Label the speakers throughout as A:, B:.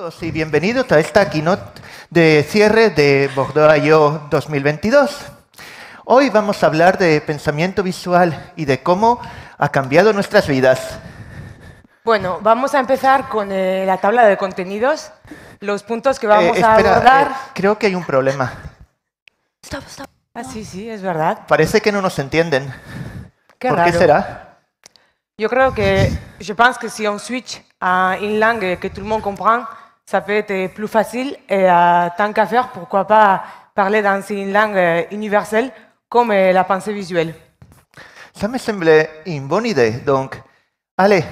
A: todos y bienvenidos a esta keynote de cierre de Bordeaux I.O. 2022. Hoy vamos a hablar de pensamiento visual y de cómo ha cambiado nuestras vidas.
B: Bueno, vamos a empezar con la tabla de contenidos, los puntos que vamos a abordar.
A: Creo que hay un problema.
C: Stop.
B: Ah, sí, es verdad.
A: Parece que no nos entienden.
B: Qué
A: ¿Por
B: raro.
A: qué será?
B: Je pense que si on switch à une langue que tout le monde comprend, ça peut être plus facile. Et tant qu'à faire, pourquoi pas parler dans une langue universelle comme la pensée visuelle.
A: Ça me semble une bonne idée. Donc, allez,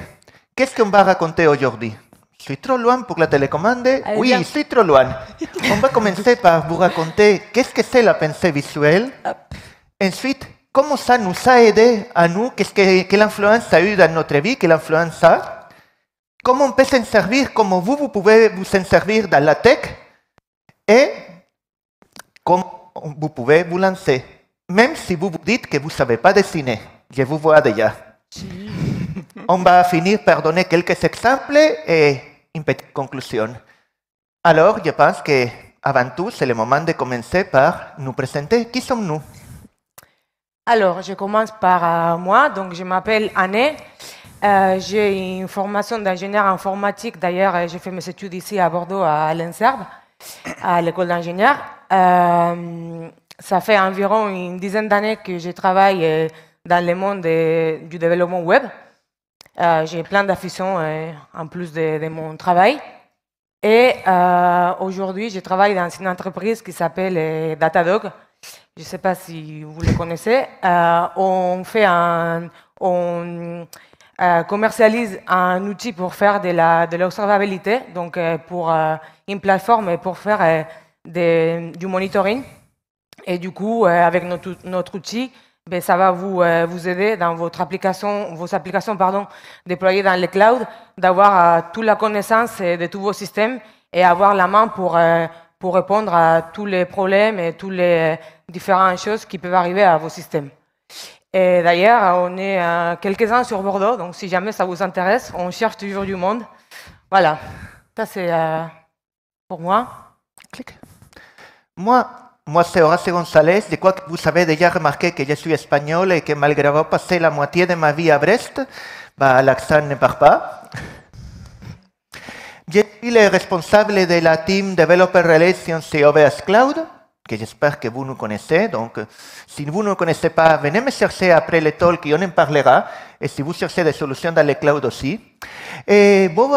A: qu'est-ce qu'on va raconter aujourd'hui? Je suis trop loin pour la télécommande.
B: Allez,
A: Oui,
B: bien.
A: je suis trop loin. On va commencer par vous raconter qu'est-ce que c'est la pensée visuelle. Ensuite, comment ça nous a aidé à nous, quelle influence a eu dans notre vie, quelle influence a. Comment on peut s'en servir, comment vous pouvez vous en servir dans la tech. Et comment vous pouvez vous lancer. Même si vous vous dites que vous ne savez pas dessiner. Je vous vois déjà. On va finir par donner quelques exemples et une petite conclusion. Alors, je pense qu'avant tout, c'est le moment de commencer par nous présenter. Qui sommes-nous?
B: Alors, je commence par moi. Donc, je m'appelle Anne. J'ai une formation d'ingénieur informatique. D'ailleurs, j'ai fait mes études ici à Bordeaux, à l'INSERB, à l'école d'ingénieur. Ça fait environ une dizaine d'années que je travaille dans le monde du développement web. J'ai plein d'affections en plus de mon travail. Et aujourd'hui, je travaille dans une entreprise qui s'appelle Datadog. Je ne sais pas si vous le connaissez. On commercialise un outil pour faire de l'observabilité, donc pour une plateforme pour faire du monitoring. Et du coup, avec notre outil, ben, ça va vous aider dans vos applications déployées dans le cloud, d'avoir toute la connaissance de tous vos systèmes et avoir la main pour répondre à tous les problèmes et toutes les différentes choses qui peuvent arriver à vos systèmes. Et d'ailleurs, on est quelques-uns sur Bordeaux, donc si jamais ça vous intéresse, on cherche toujours du monde. Voilà, ça c'est pour moi.
A: Clic. Moi, c'est Horacio González. Je crois que vous avez déjà remarqué que je suis espagnol et que malgré avoir passé la moitié de ma vie à Brest, bah, l'accent ne part pas. Je suis le responsable de la team Developer Relations chez OVH Cloud, que j'espère que vous nous connaissez. Donc, si vous ne connaissez pas, venez me chercher après le talk et on en parlera. Et si vous cherchez des solutions dans le cloud aussi. Et bon,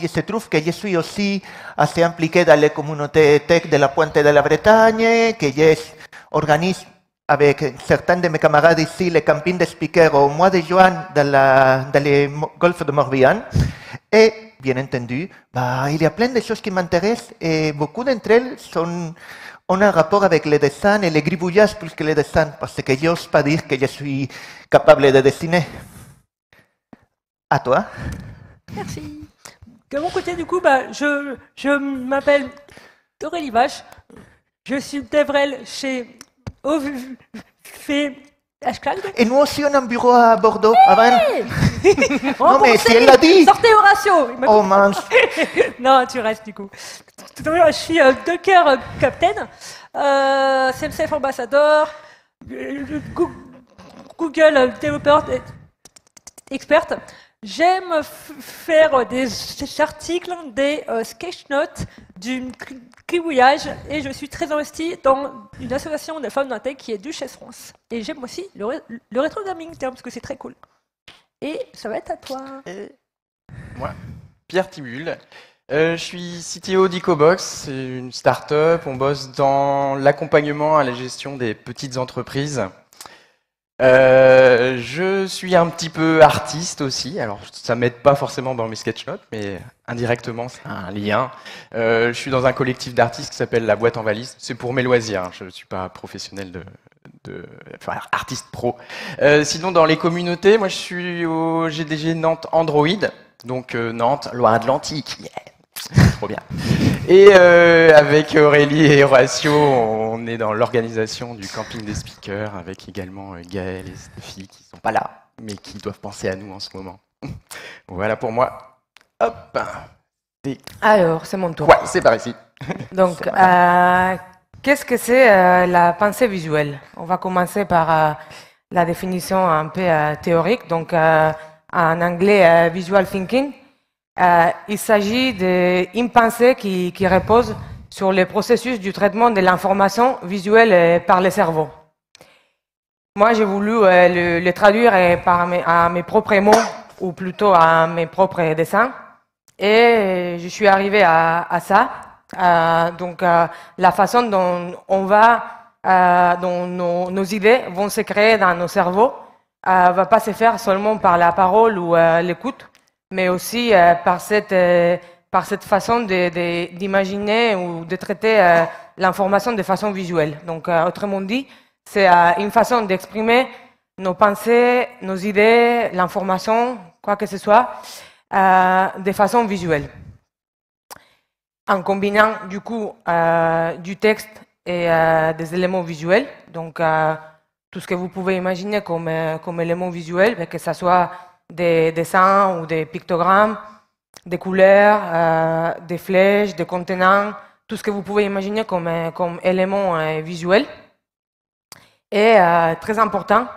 A: il se trouve que je suis aussi assez impliqué dans les communautés tech de la Pointe de la Bretagne, que j'organise avec certains de mes camarades ici le camping de speakers au mois de juin dans le golfe de Morbihan. Et bien entendu, bah, il y a plein de choses qui m'intéressent et beaucoup d'entre elles ont un rapport avec le dessin et le gribouillage plus que le dessin, parce que je n'ose pas dire que je suis capable de dessiner. À toi.
C: Merci. De mon côté, du coup, je m'appelle Aurélie Vache. Je suis DevRel chez OVH Cloud.
A: Et nous aussi, on a un bureau à Bordeaux.
C: Hey
A: Non, mais si elle l'a dit.
C: Sortez Horatio.
A: Oh mince.
C: Non, tu restes du coup. Je suis Docker Captain, SMCF Ambassador, Google Developer Expert. J'aime faire des articles, des sketch notes, du gribouillage et je suis très investi dans une association de femmes d'Intech qui est Duchesse France. Et j'aime aussi le rétro gaming parce que c'est très cool. Et ça va être à toi.
D: Moi, Pierre Tibulle. Je suis CTO d'EcoBox, c'est une start-up. On bosse dans l'accompagnement à la gestion des petites entreprises. Je suis un petit peu artiste aussi, alors ça m'aide pas forcément dans mes sketchnotes, mais indirectement c'est un lien. Je suis dans un collectif d'artistes qui s'appelle La Boîte en Valise, c'est pour mes loisirs, hein. Je ne suis pas professionnel enfin, artiste pro. Sinon dans les communautés, moi je suis au GDG Nantes Android, donc Nantes, Loire-Atlantique, yeah. Trop bien. Et avec Aurélie et Horatio, on est dans l'organisation du camping des speakers, avec également Gaël et Stéphie qui sont pas là, mais qui doivent penser à nous en ce moment. Voilà pour moi. Hop,
B: Alors, c'est mon tour.
D: Ouais, c'est par ici.
B: Donc, qu'est-ce que c'est la pensée visuelle? On va commencer par la définition un peu théorique. Donc, en anglais, visual thinking. Il s'agit d'une pensée qui repose sur le processus du traitement de l'information visuelle par le cerveau. Moi, j'ai voulu le traduire à mes propres mots, ou plutôt à mes propres dessins. Et je suis arrivée à ça. Donc, la façon dont dont nos idées vont se créer dans nos cerveaux, va pas se faire seulement par la parole ou l'écoute, mais aussi par cette façon d'imaginer ou de traiter l'information de façon visuelle. Donc, autrement dit, c'est une façon d'exprimer nos pensées, nos idées, l'information, quoi que ce soit, de façon visuelle. En combinant du coup du texte et des éléments visuels, donc tout ce que vous pouvez imaginer comme éléments visuels, que ce soit des dessins ou des pictogrammes, des couleurs, des flèches, des contenants, tout ce que vous pouvez imaginer comme éléments visuels. Et très important,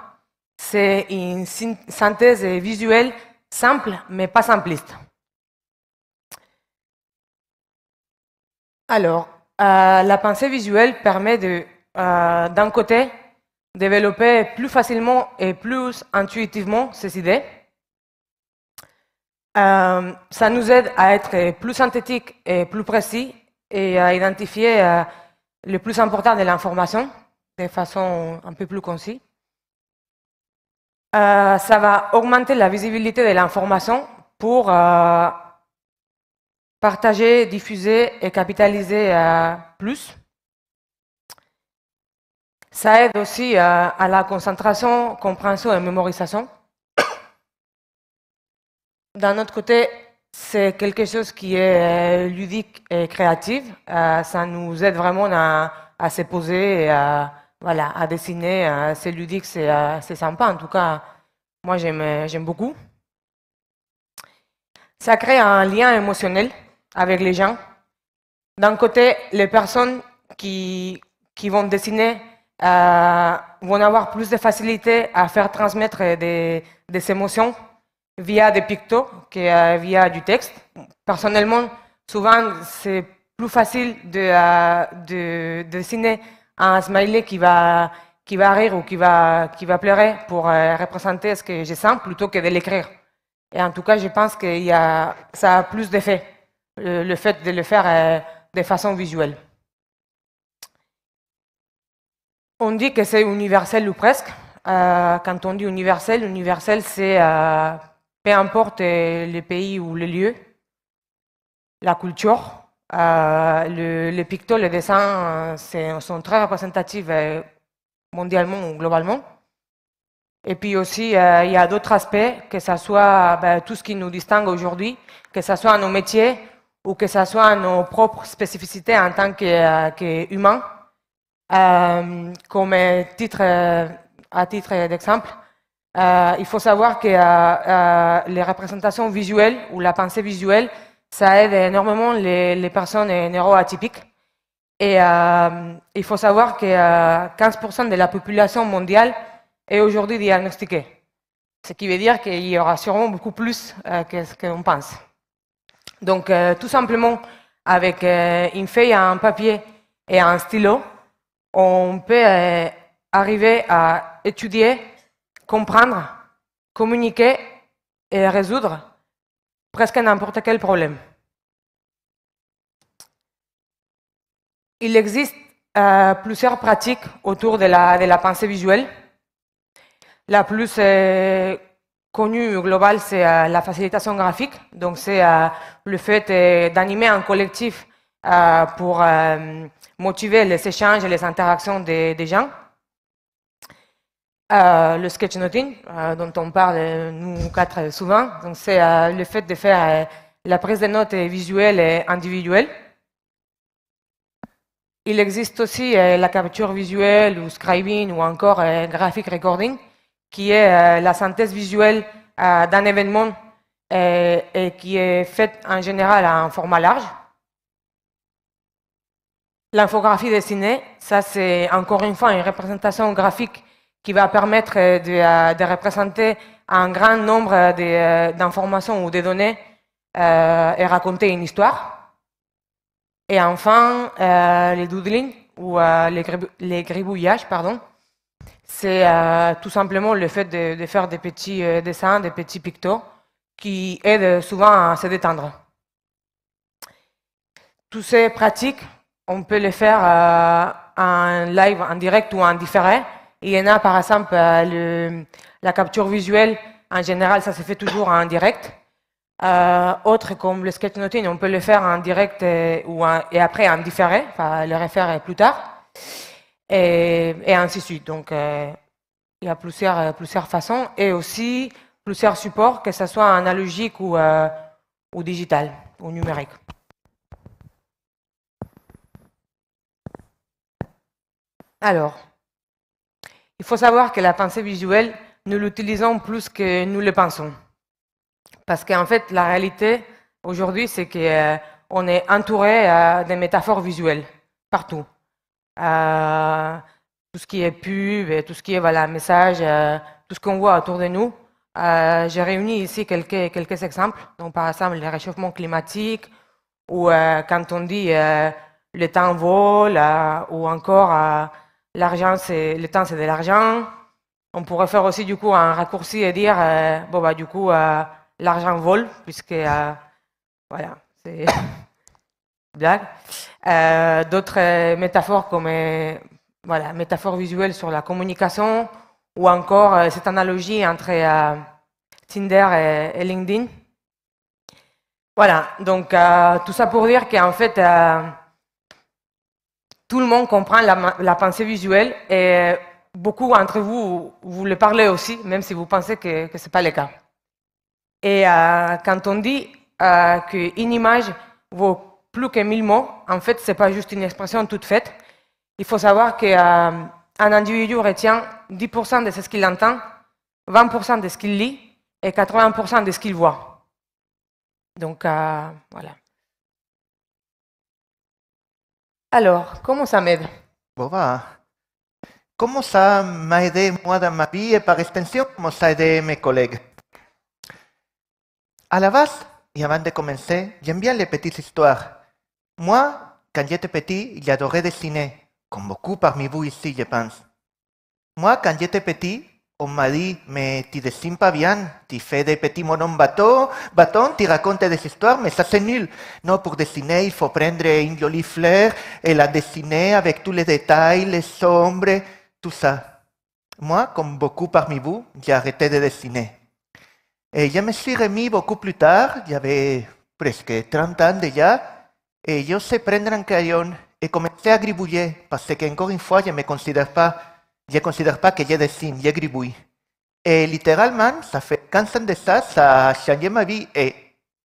B: c'est une synthèse visuelle simple, mais pas simpliste. Alors, la pensée visuelle permet d'un côté, développer plus facilement et plus intuitivement ces idées. Ça nous aide à être plus synthétique et plus précis et à identifier le plus important de l'information de façon un peu plus concise. Ça va augmenter la visibilité de l'information pour partager, diffuser et capitaliser plus. Ça aide aussi à la concentration, compréhension et mémorisation. D'un autre côté, c'est quelque chose qui est ludique et créatif. Ça nous aide vraiment à se poser et à dessiner. C'est ludique, c'est sympa. En tout cas, moi, j'aime beaucoup. Ça crée un lien émotionnel avec les gens. D'un côté, les personnes qui vont dessiner vont avoir plus de facilité à faire transmettre des émotions via des pictos que via du texte. Personnellement, souvent, c'est plus facile de dessiner un smiley qui va rire ou qui va pleurer pour représenter ce que je sens plutôt que de l'écrire. Et en tout cas, je pense que ça a plus d'effet, le fait de le faire de façon visuelle. On dit que c'est universel ou presque. Quand on dit universel, c'est peu importe le pays ou le lieu, la culture. Les pictos, les dessins sont très représentatifs mondialement ou globalement. Et puis aussi, il y a d'autres aspects, que ce soit tout ce qui nous distingue aujourd'hui, que ce soit nos métiers ou que ce soit nos propres spécificités en tant qu'humains. Comme à titre d'exemple, il faut savoir que les représentations visuelles ou la pensée visuelle, ça aide énormément les personnes neuroatypiques. Et il faut savoir que 15% de la population mondiale est aujourd'hui diagnostiquée. Ce qui veut dire qu'il y aura sûrement beaucoup plus que ce qu'on pense. Donc, tout simplement, avec une feuille, un papier et un stylo, on peut arriver à étudier, comprendre, communiquer et résoudre presque n'importe quel problème. Il existe plusieurs pratiques autour de la pensée visuelle. La plus connue globale, c'est la facilitation graphique. Donc, c'est le fait d'animer un collectif pour motiver les échanges et les interactions des gens. Le sketchnoting, dont on parle nous quatre souvent, donc c'est le fait de faire la prise de notes visuelle et individuelle. Il existe aussi la capture visuelle ou scribing ou encore graphic recording, qui est la synthèse visuelle d'un événement et qui est faite en général en format large. L'infographie dessinée, ça c'est encore une fois une représentation graphique qui va permettre de représenter un grand nombre d'informations ou de données et raconter une histoire. Et enfin, les doodling ou les gribouillages, pardon, c'est tout simplement le fait de faire des petits dessins, des petits pictos qui aident souvent à se détendre. Toutes ces pratiques, on peut les faire en live, en direct ou en différé. Il y en a par exemple la capture visuelle, en général ça se fait toujours en direct. Autres comme le sketchnoting, on peut le faire en direct et après en différé, enfin le refaire plus tard, et ainsi de suite. Donc il y a plusieurs façons et aussi plusieurs supports, que ce soit analogique ou digital ou numérique. Alors, il faut savoir que la pensée visuelle, nous l'utilisons plus que nous le pensons. Parce qu'en fait, la réalité aujourd'hui, c'est qu'on est entouré de métaphores visuelles partout. Tout ce qui est pub, tout ce qui est message, tout ce qu'on voit autour de nous. J'ai réuni ici quelques exemples. Donc, par exemple, le réchauffement climatique, ou quand on dit le temps vole, ou encore l'argent, le temps c'est de l'argent. On pourrait faire aussi du coup un raccourci et dire du coup l'argent vole, puisque voilà, c'est blague. D'autres métaphores comme métaphores visuelles sur la communication, ou encore cette analogie entre Tinder et LinkedIn. Voilà, donc tout ça pour dire qu'en fait tout le monde comprend la pensée visuelle et beaucoup d'entre vous, vous le parlez aussi, même si vous pensez que ce n'est pas le cas. Et quand on dit qu'une image vaut plus que 1000 mots, en fait, ce n'est pas juste une expression toute faite. Il faut savoir qu'un individu retient 10% de ce qu'il entend, 20% de ce qu'il lit et 80% de ce qu'il voit. Donc, voilà. Alors, comment ça m'aide?
A: Comment ça m'a aidé moi dans ma vie et par extension, comment ça a aidé mes collègues? À la base, et avant de commencer, j'aime bien les petites histoires. Moi, quand j'étais petit, j'adorais dessiner, comme beaucoup parmi vous ici, je pense. Moi, quand j'étais petit, on m'a dit, mais tu dessines pas bien, tu fais des petits bonhommes bâtons, tu racontes des histoires, mais ça c'est nul. Non, pour dessiner, il faut prendre une jolie fleur et la dessiner avec tous les détails, les ombres, tout ça. Moi, comme beaucoup parmi vous, j'ai arrêté de dessiner. Et je me suis remis beaucoup plus tard, j'avais presque 30 ans déjà, et je sais prendre un crayon et commencer à gribouiller, parce qu'encore une fois, je ne considère pas que je dessine, je gribouille. Et littéralement, ça fait 15 ans de ça, ça a changé ma vie. Et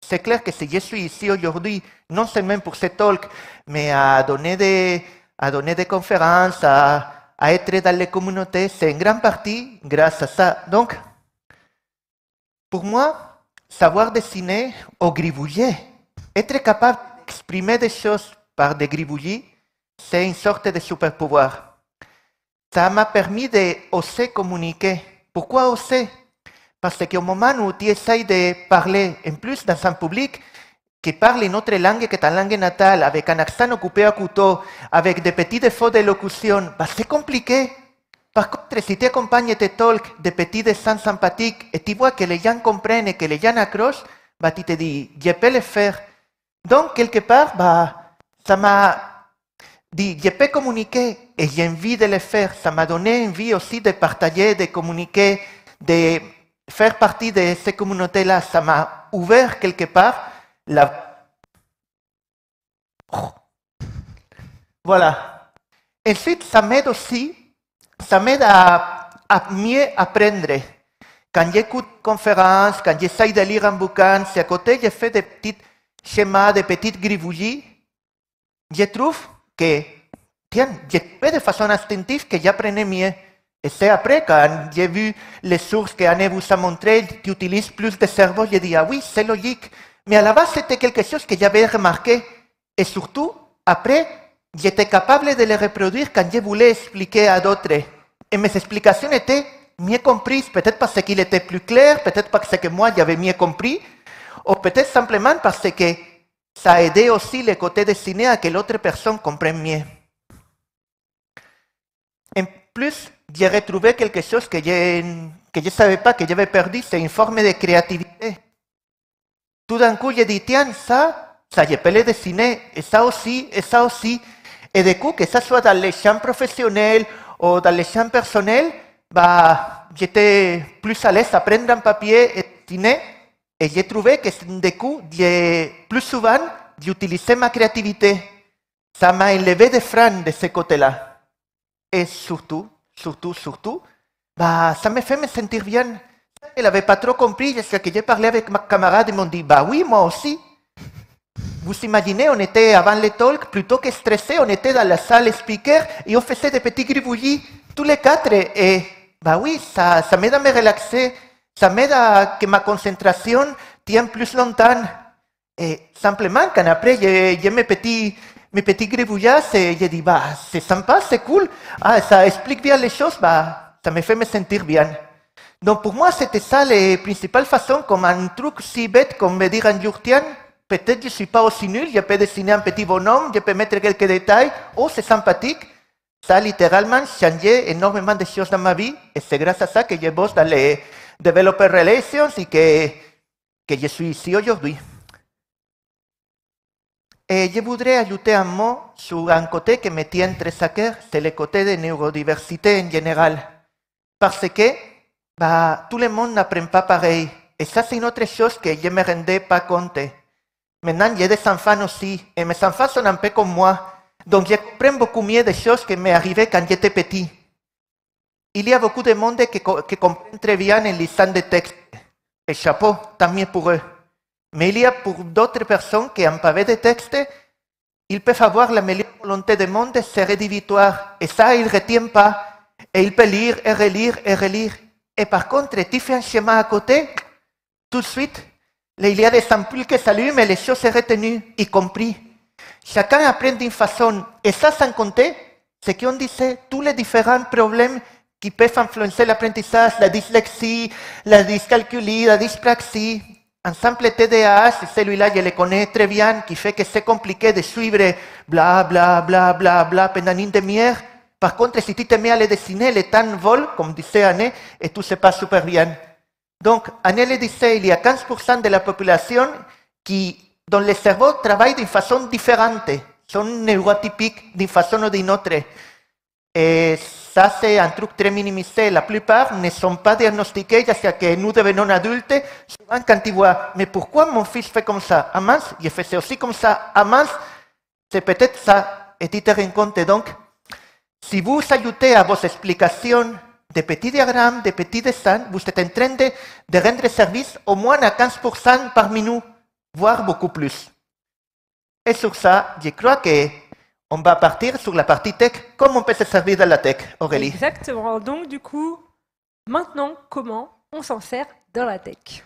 A: c'est clair que si je suis ici aujourd'hui, non seulement pour ce talk, mais à donner des conférences, à être dans les communautés, c'est en grande partie grâce à ça. Donc, pour moi, savoir dessiner ou gribouiller, être capable d'exprimer des choses par des gribouillis, c'est une sorte de super pouvoir. Ça m'a permis d'oser communiquer. Pourquoi oser? Parce qu'au moment où tu essayes de parler, en plus dans un public qui parle une autre langue que ta langue natale, avec un accent occupé à couteau, avec des petits défauts d'élocution, c'est compliqué. Par contre, si tu accompagnes tes talks de petits dessins sympathiques et tu vois que les gens comprennent et que les gens accrochent, tu te dis, je peux le faire. Donc, quelque part, ça m'a dit, je peux communiquer et j'ai envie de le faire. Ça m'a donné envie aussi de partager, de communiquer, de faire partie de ces communautés-là. Ça m'a ouvert quelque part la... Voilà. Ensuite, ça m'aide aussi, ça m'aide à mieux apprendre. Quand j'écoute une conférence, quand j'essaye de lire un bouquin, si à côté je fais des petits schémas, des petites gribouillis, je trouve que, tiens, je fais de façon instinctive que j'apprenais mieux. Et c'est après, quand j'ai vu les sources qu'Anne vous a montrées, qui utilisent plus de cerveau, j'ai dit, ah oui, c'est logique. Mais à la base, c'était quelque chose que j'avais remarqué. Et surtout, après, j'étais capable de le reproduire quand je voulais expliquer à d'autres. Et mes explications étaient mieux comprises, peut-être parce qu'il était plus clair, peut-être parce que moi, j'avais mieux compris, ou peut-être simplement parce que ça a aidé aussi le côté dessiné à que l'autre personne comprenne mieux. En plus, j'ai retrouvé quelque chose que je ne savais pas, que j'avais perdu, c'est une forme de créativité. Tout d'un coup, j'ai dit, tiens, ça je peux le dessiner, et ça aussi, et ça aussi. Et du coup, que ça soit dans les champs professionnels ou dans les champs personnels, j'étais plus à l'aise à prendre un papier et dessiner. Et j'ai trouvé que du coup, plus souvent, j'utilisais ma créativité. Ça m'a enlevé des freins de ce côté-là. Et surtout, ça me fait me sentir bien. Elle n'avait pas trop compris jusqu'à que j'ai parlé avec ma camarade et m'ont dit, oui, moi aussi. Vous imaginez, on était avant le talk, plutôt que stressé, on était dans la salle speaker et on faisait des petits gribouillis, tous les quatre. Et oui, ça m'aide à me relaxer, ça m'aide à que ma concentration tienne plus longtemps. Et simplement, quand après j'ai mes petits gribouillages, j'ai dit, c'est sympa, c'est cool, ça explique bien les choses, ça me fait me sentir bien. Donc pour moi, c'était ça la principale façon, comme un truc si bête comme me dire un jour, tiens, peut-être je ne suis pas aussi nul, je peux dessiner un petit bonhomme, je peux mettre quelques détails, c'est sympathique. Ça a littéralement changé énormément de choses dans ma vie, et c'est grâce à ça que je bosse dans les Developer Relations et que je suis ici aujourd'hui. Et je voudrais ajouter un mot sur un côté qui me tient très à cœur, c'est le côté de neurodiversité en général. Parce que tout le monde n'apprend pas pareil. Et ça, c'est une autre chose que je ne me rendais pas compte. Maintenant, j'ai des enfants aussi, et mes enfants sont un peu comme moi. Donc, je comprends beaucoup mieux des choses qui m'arrivaient quand j'étais petit. Il y a beaucoup de monde qui comprend très bien en lisant des textes. Et chapeau, tant mieux pour eux. Mais il y a pour d'autres personnes qui, en pavé de textes, ils peuvent avoir la meilleure volonté du monde, c'est rédhibitoire. Et ça, ils ne retiennent pas. Et ils peuvent lire et relire et relire. Et par contre, tu fais un chemin à côté, tout de suite, il y a des ampoules qui s'allument et les choses sont retenues, y compris. Chacun apprend d'une façon. Et ça, sans compter, ce qu'on disait, tous les différents problèmes qui peuvent influencer l'apprentissage, la dyslexie, la dyscalculie, la dyspraxie. Un simple TDAH, celui-là, je le connais très bien, qui fait que c'est compliqué de suivre bla bla bla bla bla pendant une demi-heure. Par contre, si tu te mets à le dessiner, le temps vole, comme disait Anne, et tout se passe super bien. Donc, Anne le disait, il y a 15% de la population dont le cerveau travaille d'une façon différente, sont neurotypiques d'une façon ou d'une autre. Et ça, c'est un truc très minimisé. La plupart ne sont pas diagnostiqués jusqu'à que nous devenons adultes. Souvent, quand tu vois, mais pourquoi mon fils fait comme ça? Ah mince, je faisais aussi comme ça. Ah mince, c'est peut-être ça. Et tu te rends compte. Donc, si vous ajoutez à vos explications des petits diagrammes, des petits dessins, vous êtes en train de rendre service au moins à 15% parmi nous, voire beaucoup plus. Et sur ça, je crois qu'on va partir sur la partie tech. Comment on peut se servir de la tech, Aurélie?
C: Exactement. Donc, du coup, maintenant, comment on s'en sert dans la tech?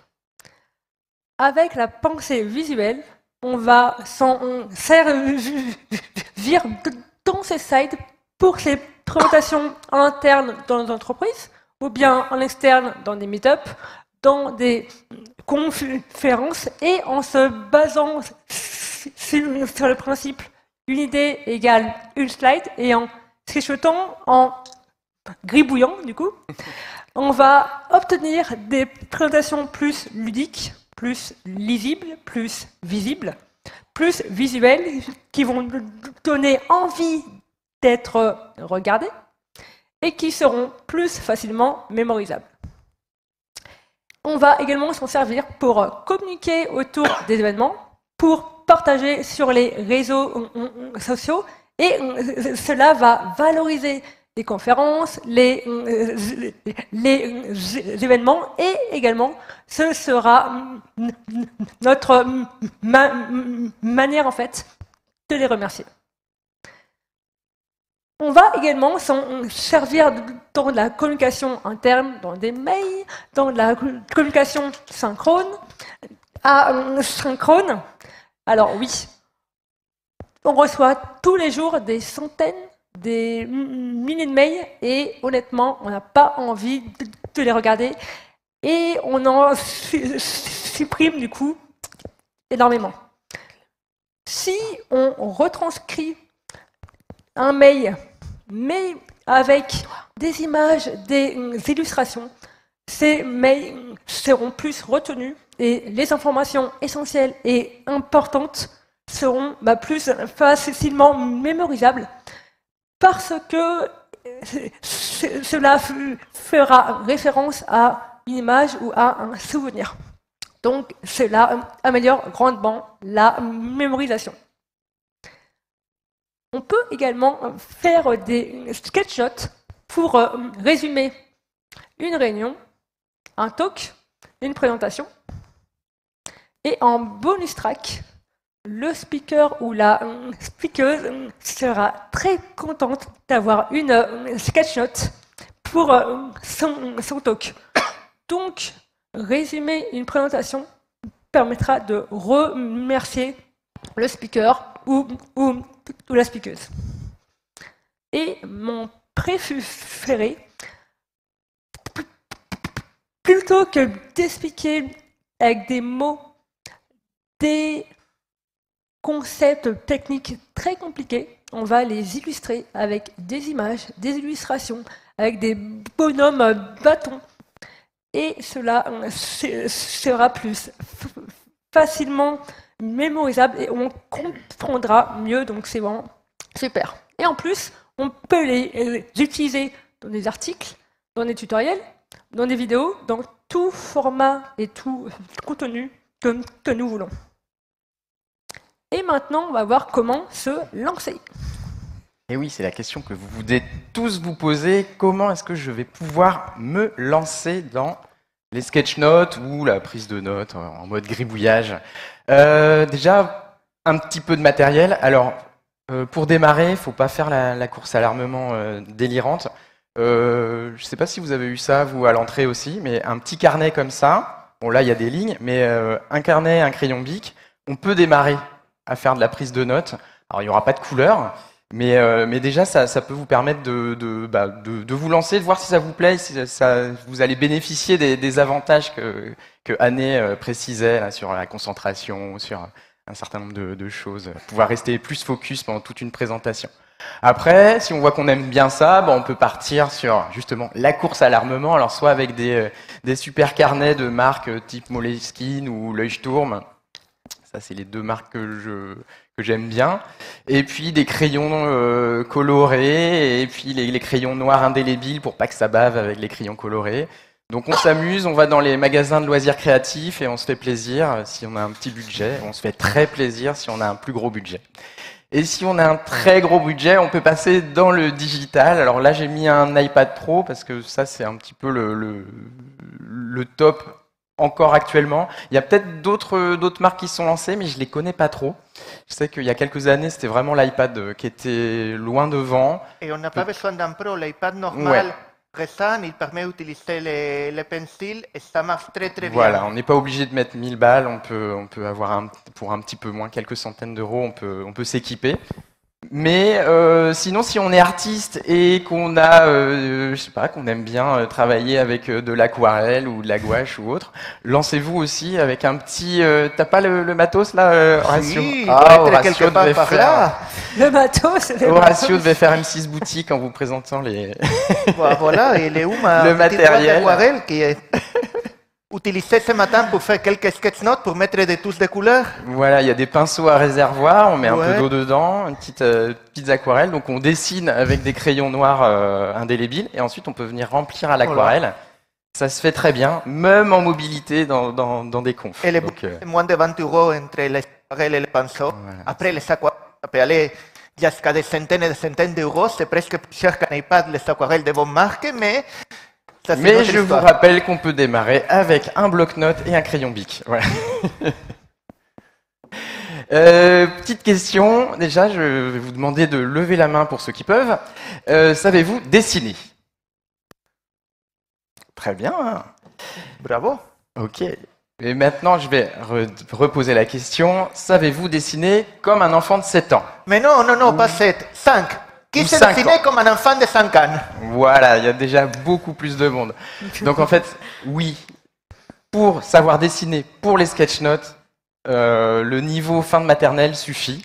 C: Avec la pensée visuelle, on va s'en servir dans ces sites pour ces présentations en interne dans nos entreprises, ou bien en externe dans des meet-up, dans des conférences, et en se basant sur le principe une idée égale une slide, et en trichotant, en gribouillant du coup, on va obtenir des présentations plus ludiques, plus lisibles, plus visibles, plus visuelles, qui vont donner envie d'être regardés et qui seront plus facilement mémorisables. On va également s'en servir pour communiquer autour des événements, pour partager sur les réseaux sociaux, et cela va valoriser les conférences, les événements, et également ce sera notre manière en fait de les remercier. On va également s'en servir dans la communication interne, dans des mails, dans la communication synchrone, asynchrone. Alors oui, on reçoit tous les jours des centaines, des milliers de mails et honnêtement, on n'a pas envie de les regarder et on en supprime du coup énormément. Si on retranscrit un mail, mais avec des images, des illustrations, ces mails seront plus retenus et les informations essentielles et importantes seront plus facilement mémorisables parce que cela fera référence à une image ou à un souvenir. Donc cela améliore grandement la mémorisation. On peut également faire des sketchnotes pour résumer une réunion, un talk, une présentation. Et en bonus track, le speaker ou la speakeuse sera très contente d'avoir une sketchnote pour son talk. Donc, résumer une présentation permettra de remercier le speaker ou la speakeuse. Et mon préféré, plutôt que d'expliquer avec des mots des concepts techniques très compliqués, on va les illustrer avec des images, des illustrations, avec des bonhommes bâtons. Et cela sera plus facilement mémorisable et on comprendra mieux, donc c'est vraiment super. Et en plus, on peut les utiliser dans des articles, dans des tutoriels, dans des vidéos, dans tout format et tout contenu que nous voulons. Et maintenant, on va voir comment se lancer.
D: Et oui, c'est la question que vous voulez tous vous poser. Comment est-ce que je vais pouvoir me lancer dans les sketchnotes ou la prise de notes en mode gribouillage? Déjà, un petit peu de matériel. Alors, pour démarrer, il ne faut pas faire la course à l'armement délirante. Je ne sais pas si vous avez eu ça, vous, à l'entrée aussi, mais un petit carnet comme ça. Bon, là, il y a des lignes, mais un carnet, un crayon bic, on peut démarrer à faire de la prise de notes. Alors, il n'y aura pas de couleur, mais déjà, ça peut vous permettre de vous lancer, de voir si ça vous plaît, si vous allez bénéficier des avantages que Anne précisait là, sur la concentration, sur un certain nombre de choses, pouvoir rester plus focus pendant toute une présentation. Après, si on voit qu'on aime bien ça, on peut partir sur justement la course à l'armement, alors soit avec des super carnets de marques type Moleskine ou Leuchtturm. Ça, c'est les deux marques que j'aime bien. Et puis des crayons colorés, et puis les crayons noirs indélébiles pour pas que ça bave avec les crayons colorés. Donc on s'amuse, on va dans les magasins de loisirs créatifs et on se fait plaisir si on a un petit budget. On se fait très plaisir si on a un plus gros budget. Et si on a un très gros budget, on peut passer dans le digital. Alors là, j'ai mis un iPad Pro parce que ça, c'est un petit peu le top encore actuellement. Il y a peut-être d'autres marques qui se sont lancées, mais je les connais pas trop. Je sais qu'il y a quelques années, c'était vraiment l'iPad qui était loin devant.
A: Et on n'a pas besoin d'un Pro, l'iPad normal.
D: Ouais.
A: Récent, il permet d'utiliser les pencils et ça marche très très bien.
D: Voilà, on n'est pas obligé de mettre 1000 balles, on peut avoir pour un petit peu moins, quelques centaines d'euros, on peut s'équiper. Mais sinon, si on est artiste et qu'on a, je sais pas, qu'on aime bien travailler avec de l'aquarelle ou de la gouache ou autre, lancez-vous aussi avec un petit. T'as pas le matos là, Horatio?
A: Si,
D: Horatio devait faire.
C: Le matos,
D: Horatio devait faire M6 boutique en vous présentant les.
A: Voilà, il est où
D: le matériel
A: d'aquarelle qui est utilisé ce matin pour faire quelques sketchnotes, pour mettre des touches de couleur.
D: Voilà, il y a des pinceaux à réservoir, on met un peu d'eau dedans, une petites aquarelles, donc on dessine avec des crayons noirs indélébiles, et ensuite on peut venir remplir à l'aquarelle. Voilà. Ça se fait très bien, même en mobilité dans des confs.
A: Et les moins de 20 € entre les aquarelles et les pinceaux. Voilà. Après, les aquarelles, ça peut aller jusqu'à des centaines et des centaines d'euros. C'est presque plus cher qu'un iPad, les aquarelles de bonne marque, mais...
D: Mais je vous rappelle qu'on peut démarrer avec un bloc-notes et un crayon bic. Voilà. Petite question, déjà, je vais vous demander de lever la main pour ceux qui peuvent. Savez-vous dessiner? Très bien.
A: Bravo.
D: Ok. Et maintenant, je vais reposer la question. Savez-vous dessiner comme un enfant de 7 ans?
A: Mais non, non, non, pas 7, 5. Qui
D: Ou
A: s'est
D: 5
A: dessiné
D: ans.
A: comme un enfant de 5 ans?
D: Voilà, il y a déjà beaucoup plus de monde. Donc en fait, oui, pour savoir dessiner pour les sketch notes, le niveau fin de maternelle suffit.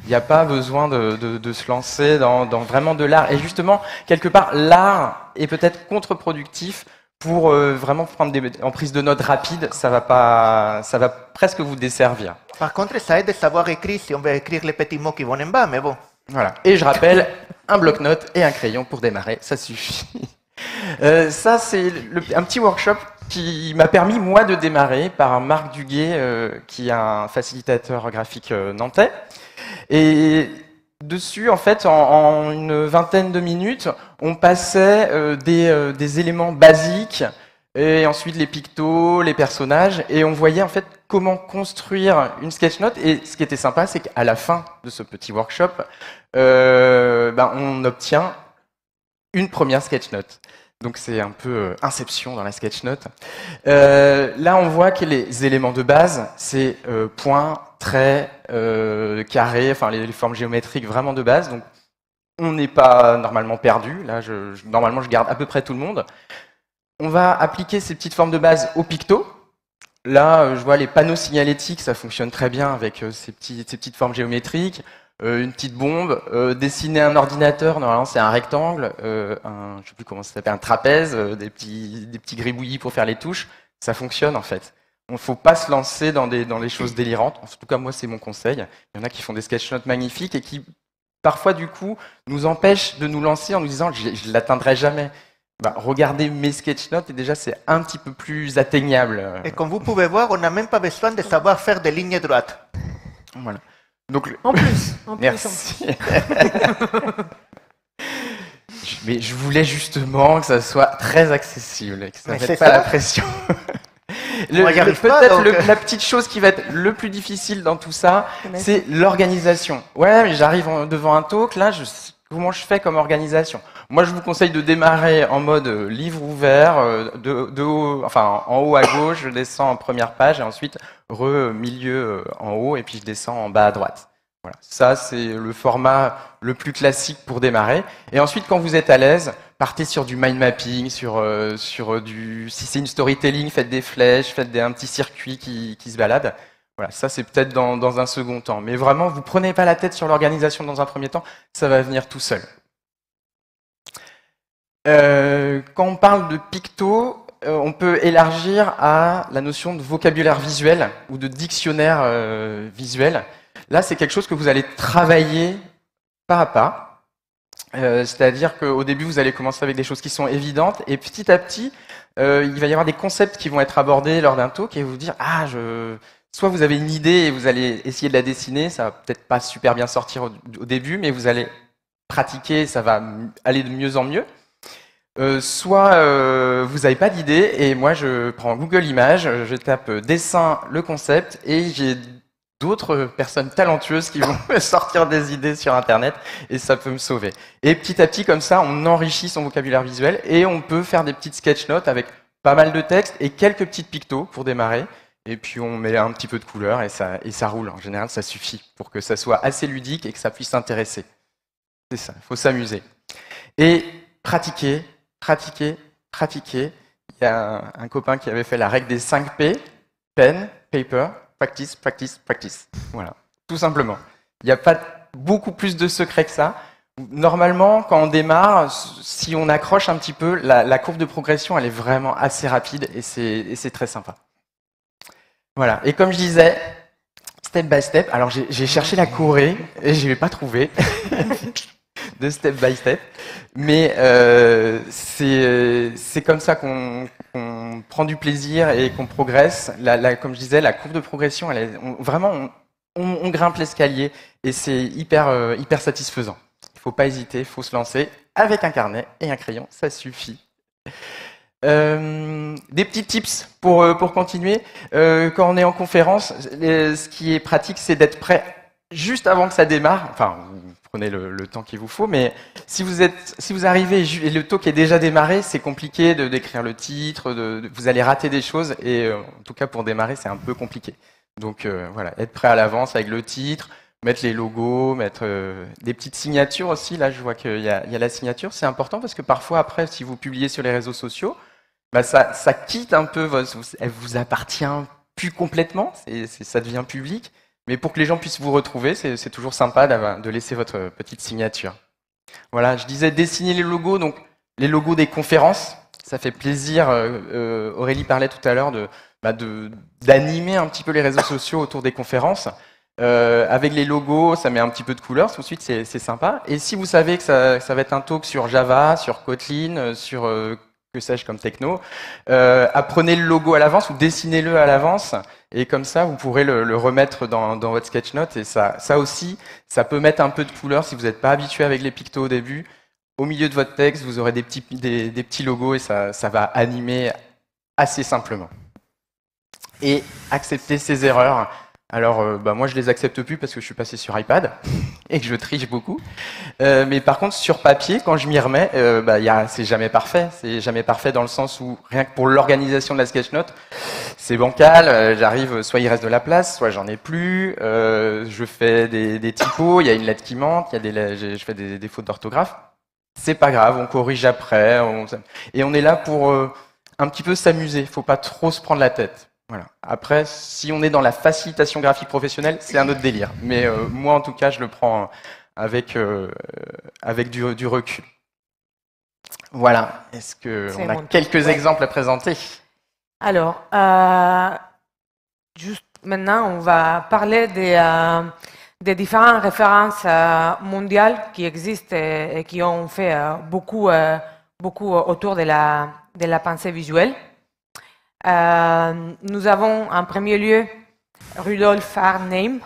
D: Il n'y a pas besoin de se lancer dans vraiment de l'art. Et justement, quelque part, l'art est peut-être contre-productif pour vraiment prendre en prise de notes rapide. Ça va presque vous desservir.
A: Par contre, ça aide de savoir écrire si on veut écrire les petits mots qui vont en bas, mais bon.
D: Voilà. Et je rappelle, un bloc-notes et un crayon pour démarrer, ça suffit. Ça, c'est un petit workshop qui m'a permis, moi, de démarrer par Marc Duguet, qui est un facilitateur graphique nantais. Et dessus, en fait, en une vingtaine de minutes, on passait des éléments basiques, et ensuite les pictos, les personnages, et on voyait en fait comment construire une sketch note. Et ce qui était sympa, c'est qu'à la fin de ce petit workshop, on obtient une première sketch note. Donc c'est un peu Inception dans la sketch note. Là, on voit que les éléments de base, c'est points, traits, carrés, enfin les formes géométriques vraiment de base. Donc on n'est pas normalement perdu. Là, normalement, je garde à peu près tout le monde. On va appliquer ces petites formes de base au picto. Là, je vois les panneaux signalétiques, ça fonctionne très bien avec ces petites formes géométriques. Une petite bombe, dessiner un ordinateur, normalement c'est un rectangle, je sais plus comment ça s'appelle, un trapèze, des petits gribouillis pour faire les touches. Ça fonctionne en fait. Il ne faut pas se lancer dans les choses délirantes. En tout cas, moi, c'est mon conseil. Il y en a qui font des sketch notes magnifiques et qui, parfois, du coup, nous empêchent de nous lancer en nous disant « je ne l'atteindrai jamais ». Regardez mes sketch notes et déjà c'est un petit peu plus atteignable.
A: Et comme vous pouvez voir, on n'a même pas besoin de savoir faire des lignes droites.
D: Voilà. Donc,
C: En plus.
D: merci. Mais je voulais justement que ça soit très accessible et que ça ne mette pas la pression. Peut-être la petite chose qui va être le plus difficile dans tout ça, c'est l'organisation. Ouais, mais j'arrive devant un talk, là, comment je fais comme organisation? Moi, je vous conseille de démarrer en mode livre ouvert, en haut à gauche, je descends en première page, et ensuite milieu en haut, et puis je descends en bas à droite. Voilà. Ça, c'est le format le plus classique pour démarrer. Et ensuite, quand vous êtes à l'aise, partez sur du mind mapping, si c'est une storytelling, faites des flèches, faites un petit circuit qui se balade. Voilà, ça c'est peut-être dans un second temps. Mais vraiment, vous prenez pas la tête sur l'organisation dans un premier temps, ça va venir tout seul. Quand on parle de picto, on peut élargir à la notion de vocabulaire visuel ou de dictionnaire visuel. Là, c'est quelque chose que vous allez travailler pas à pas. C'est-à-dire qu'au début, vous allez commencer avec des choses qui sont évidentes et petit à petit, il va y avoir des concepts qui vont être abordés lors d'un talk et vous dire soit vous avez une idée et vous allez essayer de la dessiner, ça va peut-être pas super bien sortir au début, mais vous allez pratiquer, ça va aller de mieux en mieux. Soit vous n'avez pas d'idée et moi je prends Google Images, je tape dessin, le concept et j'ai d'autres personnes talentueuses qui vont me sortir des idées sur Internet et ça peut me sauver. Et petit à petit, comme ça, on enrichit son vocabulaire visuel et on peut faire des petites sketch notes avec pas mal de textes et quelques petites pictos pour démarrer. Et puis on met un petit peu de couleur et ça roule. En général, ça suffit pour que ça soit assez ludique et que ça puisse intéresser. C'est ça, il faut s'amuser. Et pratiquer, pratiquer, pratiquer. Il y a un copain qui avait fait la règle des 5 P, pen, paper, practice, practice, practice. Voilà, tout simplement. Il n'y a pas beaucoup plus de secret que ça. Normalement, quand on démarre, si on accroche un petit peu, la courbe de progression, elle est vraiment assez rapide et c'est très sympa. Voilà, et comme je disais, step by step, alors j'ai cherché la Corée et je ne l'ai pas trouvé de step by step, mais c'est comme ça qu'on prend du plaisir et qu'on progresse. Comme je disais, la courbe de progression, on grimpe l'escalier et c'est hyper satisfaisant. Il ne faut pas hésiter, il faut se lancer avec un carnet et un crayon, ça suffit. Des petits tips pour continuer. Quand on est en conférence, ce qui est pratique, c'est d'être prêt juste avant que ça démarre. Enfin, vous prenez le temps qu'il vous faut, mais si vous arrivez et le talk est déjà démarré, c'est compliqué de décrire le titre, vous allez rater des choses, et en tout cas pour démarrer, c'est un peu compliqué. Donc voilà, être prêt à l'avance avec le titre, mettre les logos, mettre des petites signatures aussi. Là, je vois qu'il y a la signature. C'est important parce que parfois, après, si vous publiez sur les réseaux sociaux, bah ça quitte un peu, elle vous appartient plus complètement, ça devient public. Mais pour que les gens puissent vous retrouver, c'est toujours sympa de laisser votre petite signature. Voilà, je disais dessiner les logos, donc les logos des conférences. Ça fait plaisir. Aurélie parlait tout à l'heure d'animer un petit peu les réseaux sociaux autour des conférences. Avec les logos, ça met un petit peu de couleur, tout de suite c'est sympa. Et si vous savez que ça va être un talk sur Java, sur Kotlin, sur que sais-je comme techno, apprenez le logo à l'avance ou dessinez-le à l'avance, et comme ça vous pourrez le remettre dans votre sketchnote. Et ça aussi, ça peut mettre un peu de couleur si vous n'êtes pas habitué avec les pictos au début. Au milieu de votre texte, vous aurez des petits logos et ça va animer assez simplement. Et accepter ses erreurs. Alors, moi, je les accepte plus parce que je suis passé sur iPad et que je triche beaucoup. Mais par contre, sur papier, quand je m'y remets, c'est jamais parfait. C'est jamais parfait dans le sens où, rien que pour l'organisation de la sketchnote, c'est bancal. J'arrive, soit il reste de la place, soit j'en ai plus. Je fais des typos, il y a une lettre qui manque, je fais des fautes d'orthographe. C'est pas grave, on corrige après. Et on est là pour un petit peu s'amuser. Il faut pas trop se prendre la tête. Voilà. Après, si on est dans la facilitation graphique professionnelle, c'est un autre délire. Mais moi, en tout cas, je le prends avec du recul. Voilà. Est-ce qu'on a quelques exemples à présenter?
B: Alors, juste maintenant, on va parler des différentes références mondiales qui existent et qui ont fait beaucoup autour de la pensée visuelle. Nous avons en premier lieu Rudolf Arnheim.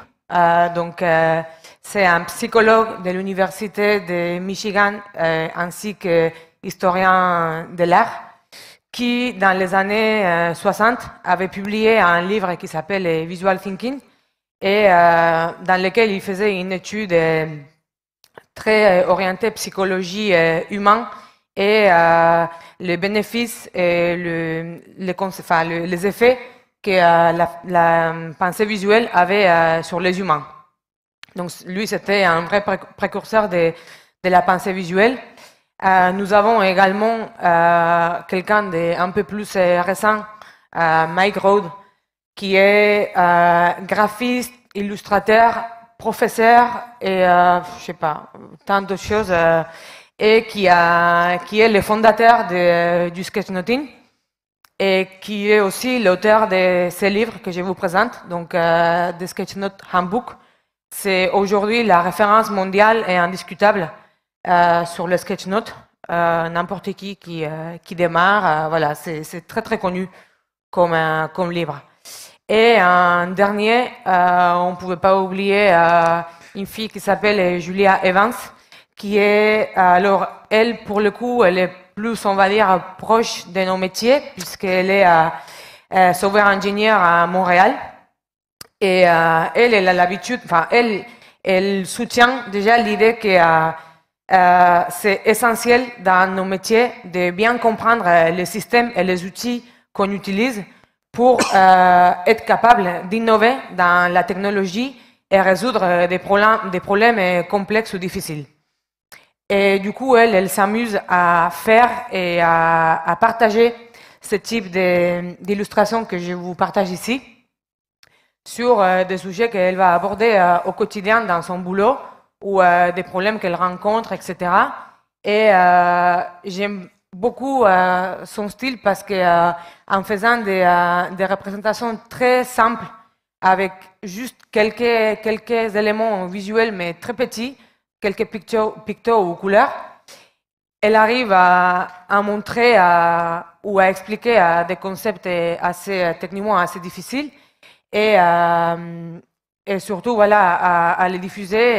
B: C'est un psychologue de l'université de Michigan ainsi que historien de l'art qui, dans les années 60, avait publié un livre qui s'appelle Visual Thinking et dans lequel il faisait une étude très orientée psychologie humaine et les bénéfices et les effets que la pensée visuelle avait sur les humains. Donc lui, c'était un vrai précurseur de la pensée visuelle. Nous avons également quelqu'un d'un peu plus récent, Mike Road, qui est graphiste, illustrateur, professeur et je sais pas, tant de choses. Et qui est le fondateur du sketchnoting et qui est aussi l'auteur de ces livres que je vous présente, donc The Sketchnote Handbook. C'est aujourd'hui la référence mondiale et indiscutable sur le sketchnote. N'importe qui démarre, voilà, c'est très très connu comme livre. Et un dernier, on ne pouvait pas oublier une fille qui s'appelle Julia Evans, qui est, alors, elle, pour le coup, elle est plus, on va dire, proche de nos métiers, puisqu'elle est software engineer à Montréal. Et elle a l'habitude, enfin, elle soutient déjà l'idée que c'est essentiel dans nos métiers de bien comprendre les systèmes et les outils qu'on utilise pour être capable d'innover dans la technologie et résoudre des problèmes complexes ou difficiles. Et du coup, elle s'amuse à faire et à partager ce type d'illustrations que je vous partage ici sur des sujets qu'elle va aborder au quotidien dans son boulot ou des problèmes qu'elle rencontre, etc. Et j'aime beaucoup son style parce que en faisant des représentations très simples avec juste quelques éléments visuels mais très petits, quelques pictos ou couleurs, elle arrive à montrer ou à expliquer des concepts techniquement assez difficiles et surtout voilà, à les diffuser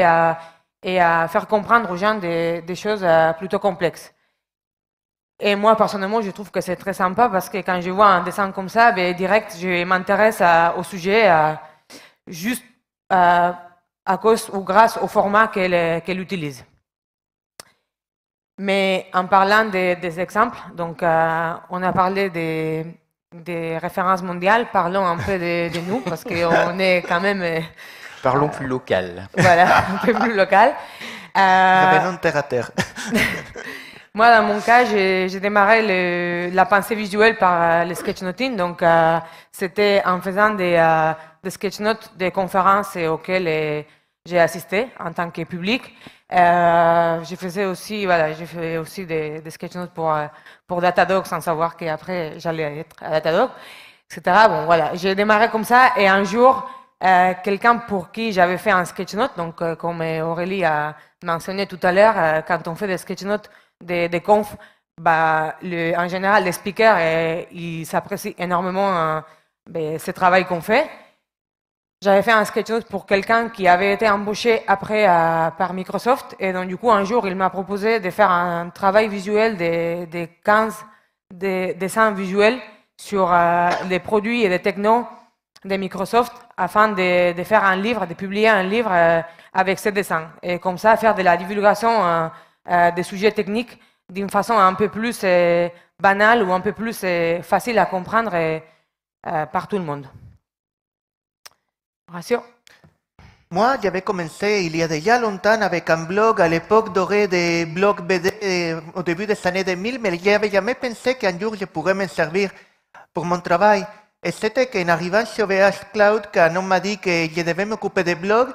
B: et à faire comprendre aux gens des choses plutôt complexes. Et moi, personnellement, je trouve que c'est très sympa parce que quand je vois un dessin comme ça, ben, direct, je m'intéresse au sujet juste à cause ou grâce au format qu'elle utilise. Mais en parlant des exemples, donc on a parlé des références mondiales, parlons un peu de nous parce qu'on est quand même...
D: Parlons plus local.
B: Voilà, un peu plus local.
A: Revenons terre à terre.
B: Moi, dans mon cas, j'ai démarré la pensée visuelle par le sketchnoting. Donc, c'était en faisant des sketchnotes des conférences auxquelles j'ai assisté en tant que public. J'ai fait aussi des sketchnotes pour Datadog sans savoir qu'après j'allais être à Datadog, etc. Bon, voilà, j'ai démarré comme ça et un jour, quelqu'un pour qui j'avais fait un sketchnote, donc comme Aurélie a mentionné tout à l'heure, quand on fait des sketchnotes des confs, en général, les speakers, ils s'apprécient énormément ce travail qu'on fait. J'avais fait un sketchnote pour quelqu'un qui avait été embauché après par Microsoft. Et donc, du coup, un jour, il m'a proposé de faire un travail visuel des 15 dessins visuels sur les produits et les technos de Microsoft afin de faire un livre, de publier un livre avec ces dessins. Et comme ça, faire de la divulgation des sujets techniques d'une façon un peu plus banale ou un peu plus facile à comprendre par tout le monde. Horacio.
A: Moi, j'avais commencé il y a déjà longtemps avec un blog à l'époque dorée des blogs BD au début des années 2000, mais je n'avais jamais pensé qu'un jour je pourrais m'en servir pour mon travail. Et c'était qu'en arrivant chez OVH Cloud, quand on m'a dit que je devais m'occuper des blogs,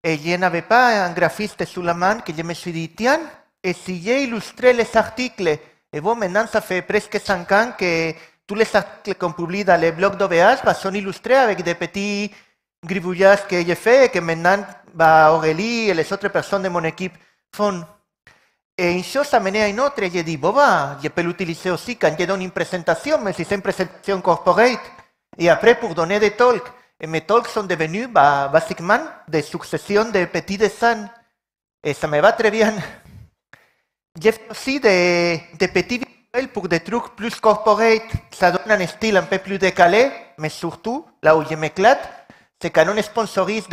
A: et je n'avais pas un graphiste sous la main, que je me suis dit, tiens, et si j'ai illustré les articles, et bon, maintenant ça fait presque 5 ans que tous les articles qu'on publie dans les blogs d'OVH sont illustrés avec des petits gribouillages que j'ai fait et que maintenant Aurélie et les autres personnes de mon équipe font. Et une chose a mené à une autre, et j'ai dit, bon, je peux l'utiliser aussi quand je donne une présentation, mais si c'est une présentation corporate, et après pour donner des talks. Et mes talks sont devenus basiquement des successions de petits dessins. Et ça me va très bien. J'ai fait aussi des petits visuels pour des trucs plus corporate. Ça donne un style un peu plus décalé, mais surtout, là où je m'éclate, c'est quand on sponsorise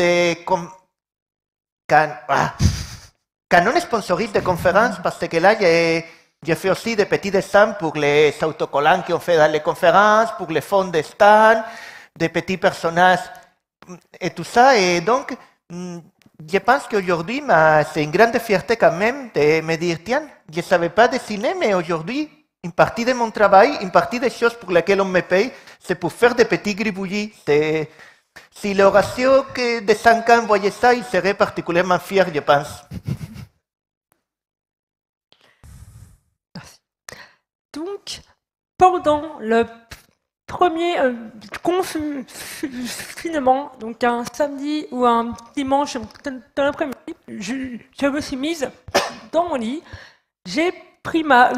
A: quand on sponsorise des conférences, parce que là, j'ai fait aussi des petits dessins pour les autocollants qu'on fait dans les conférences, pour les fonds de stand, des petits personnages et tout ça. Et donc, je pense qu'aujourd'hui, c'est une grande fierté quand même de me dire, tiens, je ne savais pas dessiner, mais aujourd'hui, une partie de mon travail, une partie des choses pour lesquelles on me paye, c'est pour faire des petits gribouillis. Si l'Horacio de 5 ans voyait ça, il serait particulièrement fier, je pense.
C: Merci. Donc, pendant le premier confinement, donc un samedi ou un dimanche dans l'après-midi, je me suis mise dans mon lit, j'ai pris ma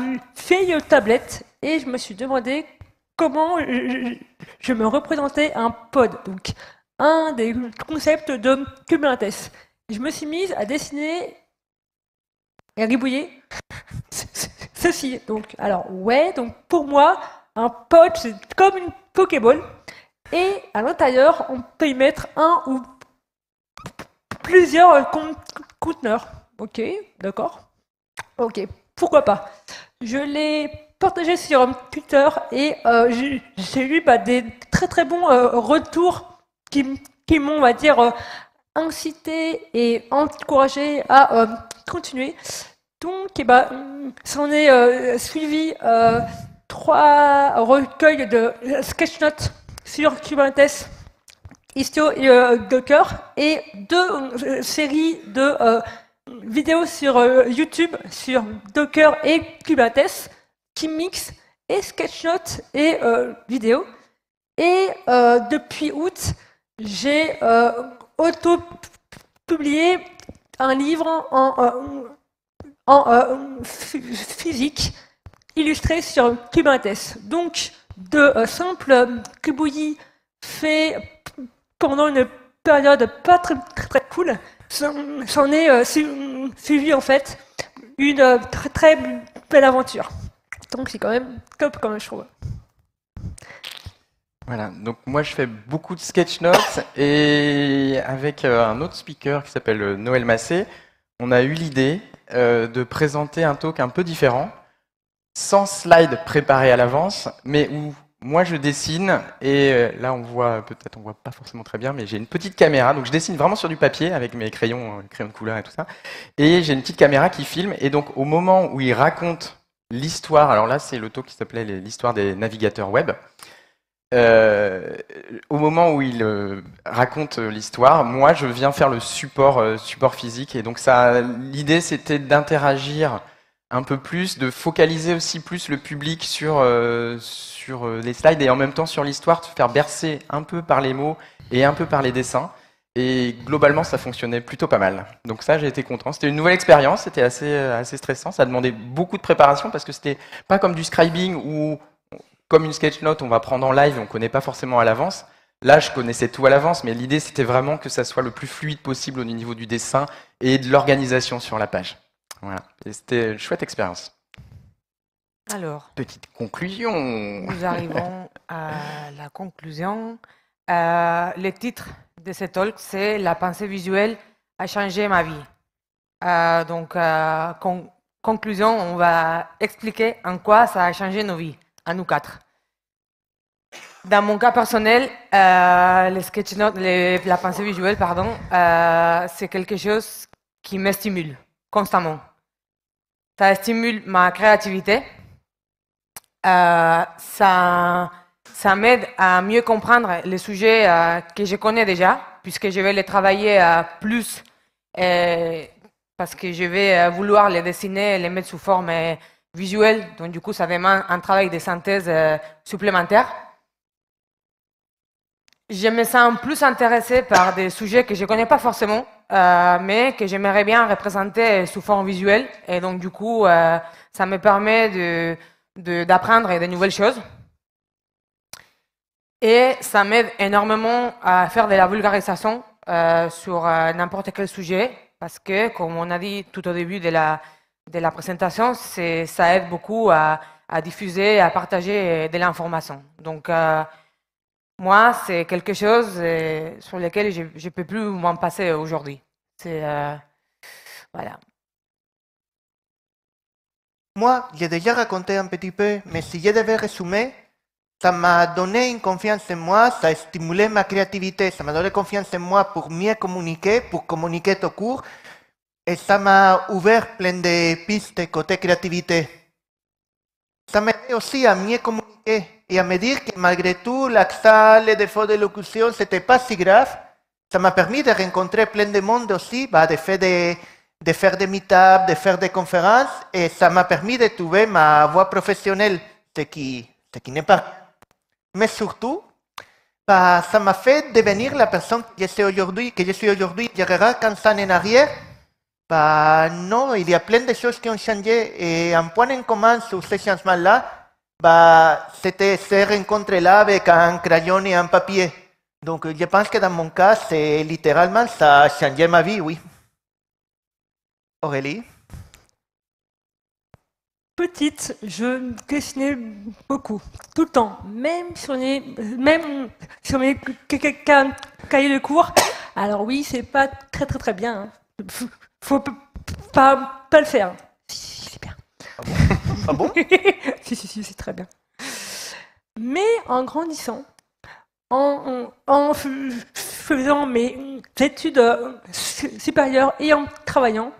C: vieille tablette et je me suis demandé comment je me représentais un pod, donc un des concepts de Kubernetes. Je me suis mise à dessiner et à gribouiller ceci. Donc, donc pour moi, un pod, c'est comme une Pokéball. Et à l'intérieur, on peut y mettre un ou plusieurs conteneurs. Ok, d'accord. Ok, pourquoi pas. Je l'ai partagé sur Twitter et j'ai eu des très très bons retours qui m'ont, on va dire, incité et encouragé à continuer. Donc, s'en est suivi 3 recueils de sketchnotes sur Kubernetes, Istio et Docker, et 2 séries de vidéos sur YouTube sur Docker et Kubernetes qui mixent et sketchnotes et vidéos. Et depuis août, j'ai auto-publié un livre en physique illustré sur Kubernetes. Donc, de simples gribouillis faits pendant une période pas très cool, j'en ai suivi en fait une très belle aventure. Donc c'est quand même top comme je trouve.
D: Voilà, donc moi je fais beaucoup de sketch notes et avec un autre speaker qui s'appelle Noël Massé, on a eu l'idée de présenter un talk un peu différent, sans slide préparé à l'avance, mais où moi je dessine et là on voit pas forcément très bien, mais j'ai une petite caméra, donc je dessine vraiment sur du papier avec mes crayons de couleur et tout ça, et j'ai une petite caméra qui filme et donc au moment où il raconte l'histoire, alors là c'est le talk qui s'appelait l'histoire des navigateurs web. Au moment où il raconte l'histoire, moi je viens faire le support physique et donc ça, l'idée c'était d'interagir un peu plus, de focaliser aussi plus le public sur les slides et en même temps sur l'histoire, de se faire bercer un peu par les mots et un peu par les dessins. Et globalement, ça fonctionnait plutôt pas mal. Donc ça, j'ai été content. C'était une nouvelle expérience, c'était assez stressant. Ça demandait beaucoup de préparation parce que c'était pas comme du scribing où comme une sketch note, on va prendre en live, on ne connaît pas forcément à l'avance. Là, je connaissais tout à l'avance, mais l'idée, c'était vraiment que ça soit le plus fluide possible au niveau du dessin et de l'organisation sur la page. Voilà. Et c'était une chouette expérience.
B: Alors,
D: Petite conclusion.
B: nous arrivons à la conclusion. Le titre de ce talk, c'est La pensée visuelle a changé ma vie. Conclusion, on va expliquer en quoi ça a changé nos vies, à nous quatre. Dans mon cas personnel, les sketch notes, la pensée visuelle, pardon, c'est quelque chose qui me stimule constamment. Ça stimule ma créativité. Ça m'aide à mieux comprendre les sujets que je connais déjà, puisque je vais les travailler plus, parce que je vais vouloir les dessiner, les mettre sous forme visuelle. Donc du coup, ça demande un travail de synthèse supplémentaire. Je me sens plus intéressée par des sujets que je ne connais pas forcément, mais que j'aimerais bien représenter sous forme visuelle. Et donc du coup, ça me permet d'apprendre de nouvelles choses. Et ça m'aide énormément à faire de la vulgarisation sur n'importe quel sujet, parce que, comme on a dit tout au début de la présentation, ça aide beaucoup à diffuser, à partager de l'information. Donc, moi, c'est quelque chose sur lequel je ne peux plus m'en passer aujourd'hui. Voilà.
A: Moi, j'ai déjà raconté un petit peu, mais si je devais résumer, ça m'a donné une confiance en moi, ça a stimulé ma créativité, ça m'a donné confiance en moi pour mieux communiquer, pour communiquer tout court, et ça m'a ouvert plein de pistes côté créativité. Ça m'a aidé aussi à mieux communiquer et à me dire que malgré tout, l'accent, les défauts d'élocution, c'était pas si grave. Ça m'a permis de rencontrer plein de monde aussi, de faire des meet-ups, de faire des conférences, et ça m'a permis de trouver ma voie professionnelle, ce qui n'est pas. Mais surtout, ça m'a fait devenir la personne que je suis aujourd'hui. Je regarde 15 ans en arrière. Non, il y a plein de choses qui ont changé. Et un point en commun sur ces changements-là, c'était ces rencontres-là avec un crayon et un papier. Donc, je pense que dans mon cas, c'est littéralement, ça a changé ma vie, oui. Aurélie?
C: Petite, je dessinais beaucoup, tout le temps, même sur mes cahiers de cours. Alors oui, c'est pas très bien. Faut pas le faire. Si, c'est bien.
A: Ah bon?
C: Si, c'est très bien. Mais en grandissant, en faisant mes études supérieures et en travaillant,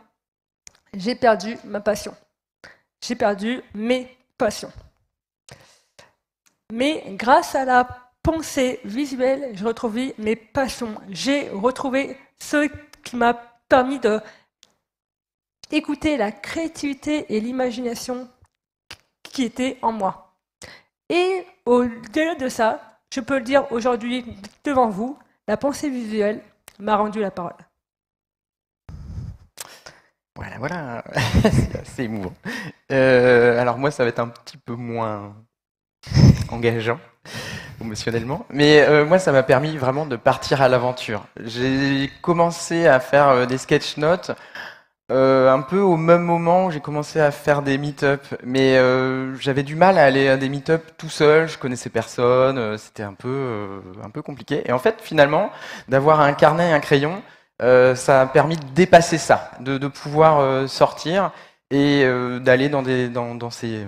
C: j'ai perdu ma passion. J'ai perdu mes passions. Mais grâce à la pensée visuelle, j'ai retrouvé mes passions. J'ai retrouvé ce qui m'a permis d'écouter la créativité et l'imagination qui étaient en moi. Et au-delà de ça, je peux le dire aujourd'hui devant vous, la pensée visuelle m'a rendu la parole.
D: Voilà, c'est assez émouvant. Alors moi, ça va être un petit peu moins engageant émotionnellement, mais moi, ça m'a permis vraiment de partir à l'aventure. J'ai commencé à faire des sketch notes un peu au même moment où j'ai commencé à faire des meet-up, mais j'avais du mal à aller à des meet-up tout seul, je connaissais personne, c'était un peu compliqué. Et en fait, finalement, d'avoir un carnet et un crayon, ça a permis de dépasser ça, de pouvoir sortir et d'aller dans ces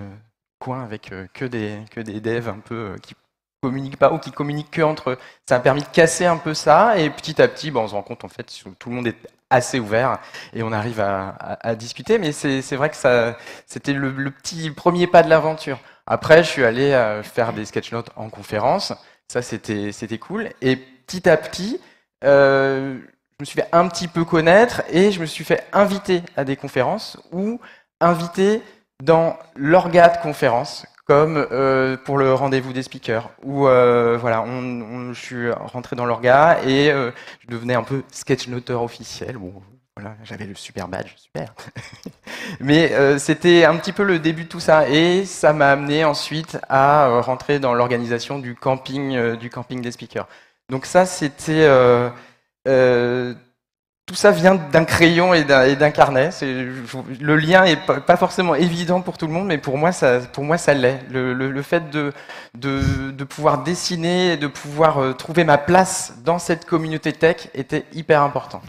D: coins avec que des devs un peu qui communiquent pas ou qui communiquent que entre eux. Ça a permis de casser un peu ça et petit à petit, on se rend compte en fait tout le monde est assez ouvert et on arrive à discuter. Mais c'est vrai que c'était le petit premier pas de l'aventure. Après, je suis allé faire des sketch notes en conférence. Ça, c'était cool. Et petit à petit, je me suis fait un petit peu connaître et je me suis fait inviter à des conférences ou inviter dans l'orga de conférence, comme pour le rendez-vous des speakers, où voilà, je suis rentré dans l'orga et je devenais un peu sketchnoteur officiel. Bon, voilà, j'avais le super badge, super. Mais c'était un petit peu le début de tout ça, et ça m'a amené ensuite à rentrer dans l'organisation du camping des speakers. Donc ça, c'était tout ça vient d'un crayon et d'un carnet. Le lien est pas forcément évident pour tout le monde, mais pour moi ça l'est. Le fait de pouvoir dessiner, de pouvoir trouver ma place dans cette communauté tech était hyper important.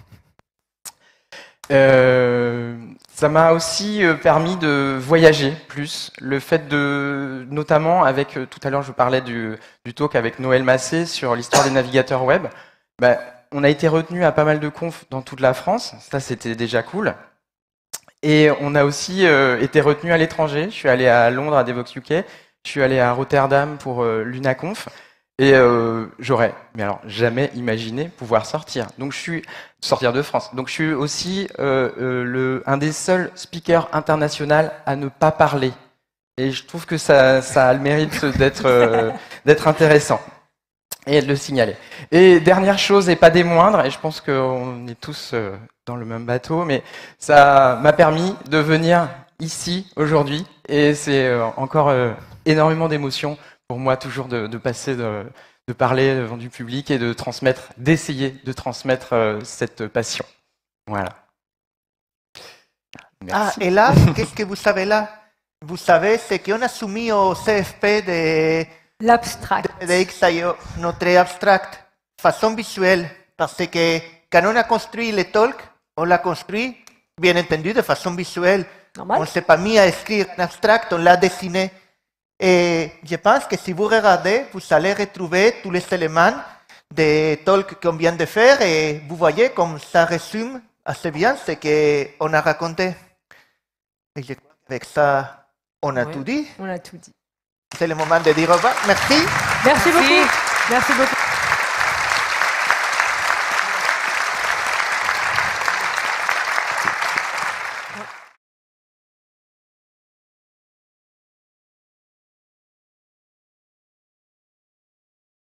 D: Ça m'a aussi permis de voyager plus. Le fait notamment avec, tout à l'heure je parlais du talk avec Noël Massé sur l'histoire des navigateurs web. On a été retenu à pas mal de confs dans toute la France, ça c'était déjà cool. Et on a aussi été retenu à l'étranger. Je suis allé à Londres à Devox UK, je suis allé à Rotterdam pour l'UNAConf, et j'aurais, mais alors jamais imaginé pouvoir sortir. Donc sortir de France. Donc je suis aussi un des seuls speakers internationaux à ne pas parler. Et je trouve que ça a le mérite d'être intéressant. Et de le signaler. Et dernière chose, et pas des moindres, et je pense qu'on est tous dans le même bateau, mais ça m'a permis de venir ici aujourd'hui, et c'est encore énormément d'émotions pour moi toujours de passer, de parler devant du public et d'essayer de transmettre cette passion. Voilà. Merci.
A: Ah, et là, qu'est-ce que vous savez là? Vous savez, c'est qu'on a soumis au CFP
C: L'abstract.
A: de XIO notre abstract, façon visuelle, parce que quand on a construit le talk, on l'a construit, bien entendu, de façon visuelle.
C: Normal.
A: On ne s'est pas mis à écrire un abstract, on l'a dessiné. Et je pense que si vous regardez, vous allez retrouver tous les éléments des talks qu'on vient de faire et vous voyez comme ça résume assez bien ce qu'on a raconté. Et je crois qu'avec ça, on a tout dit.
C: On a tout dit.
A: C'est le moment de dire au revoir. Merci.
C: Merci beaucoup. Merci beaucoup.